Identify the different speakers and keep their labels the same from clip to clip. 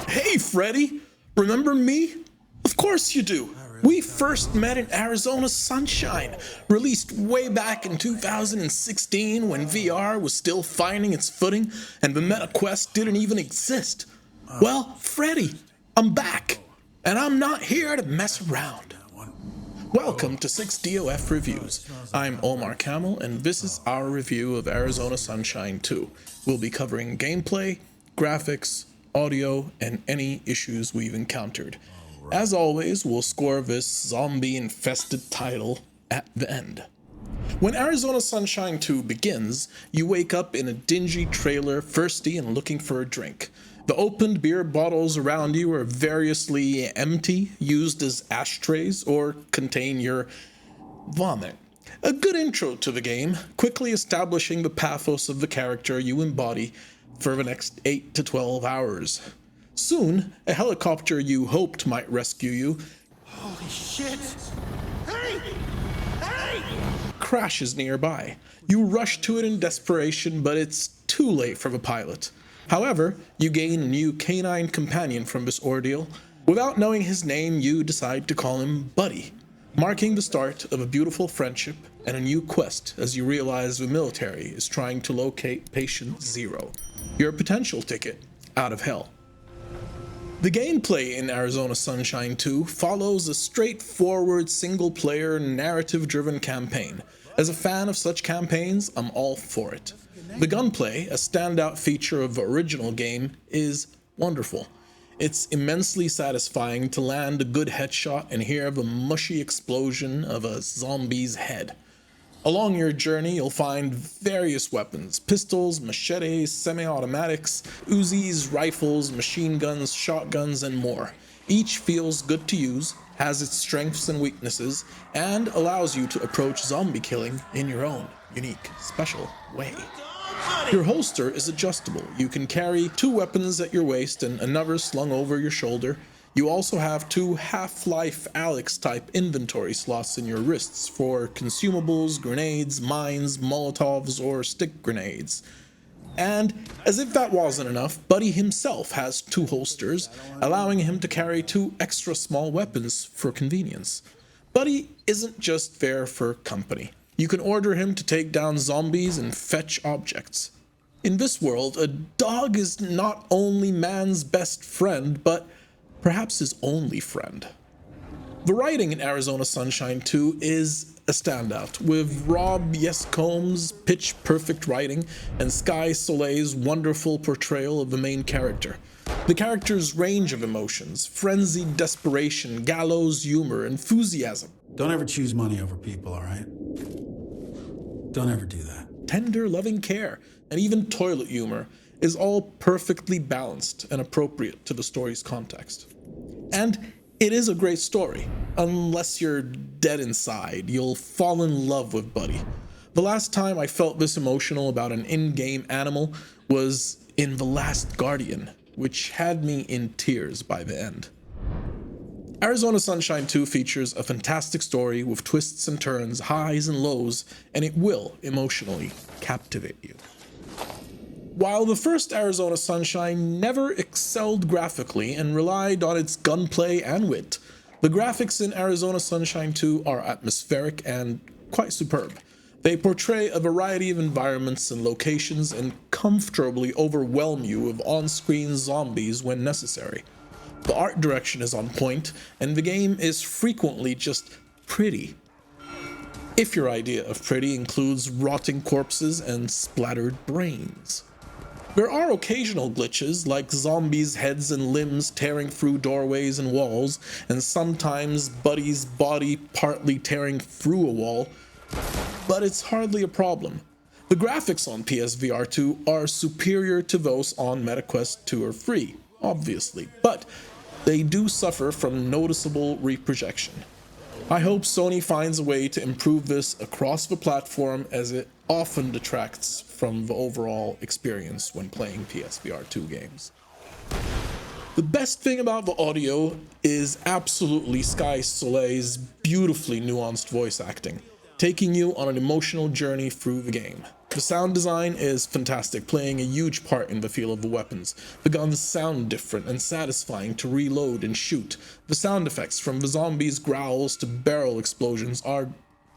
Speaker 1: Hey, Freddy! Remember me? Of course you do. We first met in Arizona Sunshine, released way back in 2016 when VR was still finding its footing and the meta quest didn't even exist. Well, Freddy, I'm back, and I'm not here to mess around. Welcome to 6DOF Reviews. I'm Omar Camel, and this is our review of Arizona Sunshine 2. We'll be covering gameplay, graphics, audio, and any issues we've encountered. As always, we'll score this zombie-infested title at the end. When Arizona Sunshine 2 begins, you wake up in a dingy trailer, thirsty and looking for a drink. The opened beer bottles around you are variously empty, used as ashtrays, or contain your vomit. A good intro to the game, quickly establishing the pathos of the character you embody for the next 8 to 12 hours. Soon, a helicopter you hoped might rescue you
Speaker 2: Holy shit! Hey! Hey!
Speaker 1: crashes nearby. You rush to it in desperation, but it's too late for the pilot. However, you gain a new canine companion from this ordeal. Without knowing his name, you decide to call him Buddy, marking the start of a beautiful friendship and a new quest as you realize the military is trying to locate Patient Zero, your potential ticket out of hell. The gameplay in Arizona Sunshine 2 follows a straightforward single-player, narrative-driven campaign. As a fan of such campaigns, I'm all for it. The gunplay, a standout feature of the original game, is wonderful. It's immensely satisfying to land a good headshot and hear the mushy explosion of a zombie's head. Along your journey, you'll find various weapons: pistols, machetes, semi-automatics, Uzis, rifles, machine guns, shotguns, and more. Each feels good to use, has its strengths and weaknesses, and allows you to approach zombie killing in your own unique, special way. Your holster is adjustable. You can carry 2 weapons at your waist and another slung over your shoulder. You also have 2 Half-Life Alyx type inventory slots in your wrists for consumables, grenades, mines, molotovs, or stick grenades. And as if that wasn't enough, Buddy himself has 2 holsters, allowing him to carry 2 extra small weapons for convenience. Buddy isn't just there for company. You can order him to take down zombies and fetch objects. In this world, a dog is not only man's best friend, but perhaps his only friend. The writing in Arizona Sunshine 2 is a standout, with Rob Yescombe's pitch-perfect writing and Sky Soleil's wonderful portrayal of the main character. The character's range of emotions, frenzied desperation, gallows humor, enthusiasm.
Speaker 2: Don't ever choose money over people, alright? Don't ever do that.
Speaker 1: Tender, loving care, and even toilet humor is all perfectly balanced and appropriate to the story's context. And it is a great story. Unless you're dead inside, you'll fall in love with Buddy. The last time I felt this emotional about an in-game animal was in The Last Guardian, which had me in tears by the end. Arizona Sunshine 2 features a fantastic story with twists and turns, highs and lows, and it will emotionally captivate you. While the first Arizona Sunshine never excelled graphically and relied on its gunplay and wit, the graphics in Arizona Sunshine 2 are atmospheric and quite superb. They portray a variety of environments and locations and comfortably overwhelm you with on-screen zombies when necessary. The art direction is on point, and the game is frequently just pretty. If your idea of pretty includes rotting corpses and splattered brains. There are occasional glitches, like zombies' heads and limbs tearing through doorways and walls, and sometimes Buddy's body partly tearing through a wall, but it's hardly a problem. The graphics on PSVR 2 are superior to those on MetaQuest 2 or 3, obviously, but they do suffer from noticeable reprojection. I hope Sony finds a way to improve this across the platform, as it often detracts from the overall experience when playing PSVR 2 games. The best thing about the audio is absolutely Sky Soleil's beautifully nuanced voice acting, taking you on an emotional journey through the game. The sound design is fantastic, playing a huge part in the feel of the weapons. The guns sound different and satisfying to reload and shoot. The sound effects, from the zombies' growls to barrel explosions, are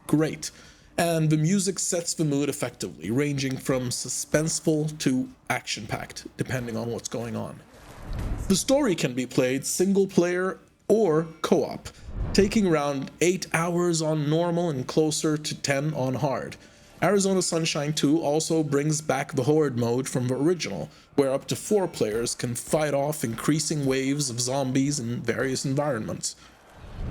Speaker 1: great. And the music sets the mood effectively, ranging from suspenseful to action-packed, depending on what's going on. The story can be played single player or co-op, taking around 8 hours on normal and closer to 10 on hard. Arizona Sunshine 2 also brings back the Horde mode from the original, where up to 4 players can fight off increasing waves of zombies in various environments.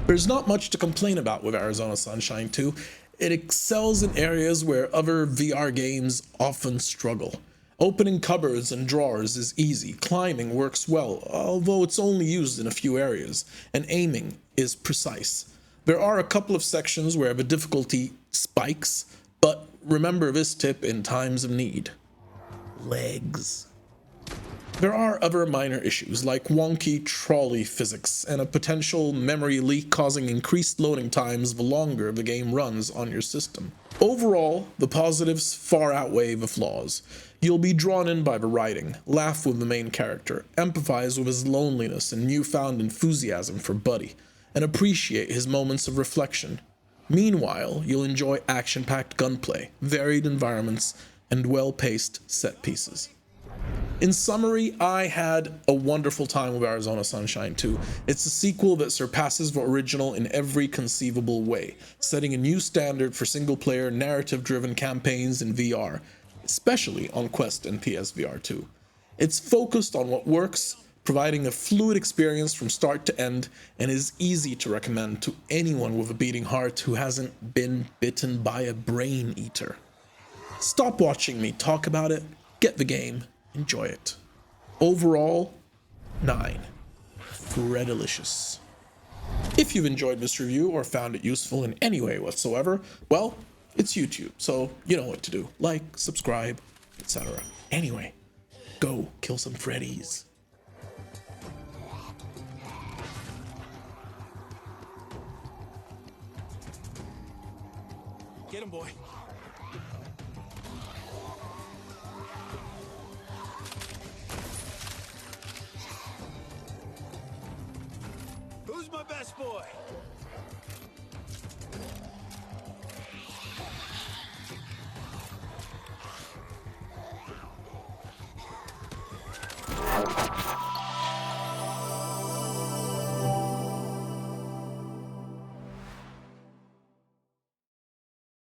Speaker 1: There's not much to complain about with Arizona Sunshine 2. It excels in areas where other VR games often struggle. Opening cupboards and drawers is easy, climbing works well, although it's only used in a few areas, and aiming is precise. There are a couple of sections where the difficulty spikes, but remember this tip in times of need. Legs. There are other minor issues like wonky trolley physics and a potential memory leak causing increased loading times the longer the game runs on your system. Overall, the positives far outweigh the flaws. You'll be drawn in by the writing, laugh with the main character, empathize with his loneliness and newfound enthusiasm for Buddy, and appreciate his moments of reflection. Meanwhile, you'll enjoy action-packed gunplay, varied environments, and well-paced set pieces. In summary, I had a wonderful time with Arizona Sunshine 2. It's a sequel that surpasses the original in every conceivable way, setting a new standard for single-player, narrative-driven campaigns in VR, especially on Quest and PSVR 2. It's focused on what works, providing a fluid experience from start to end, and is easy to recommend to anyone with a beating heart who hasn't been bitten by a brain eater. Stop watching me talk about it, get the game, enjoy it. Overall, 9. Freddelicious. If you've enjoyed this review or found it useful in any way whatsoever, well, it's YouTube, so you know what to do. Like, subscribe, etc. Anyway, go kill some Freddies.
Speaker 3: Get him, boy. Who's my best boy?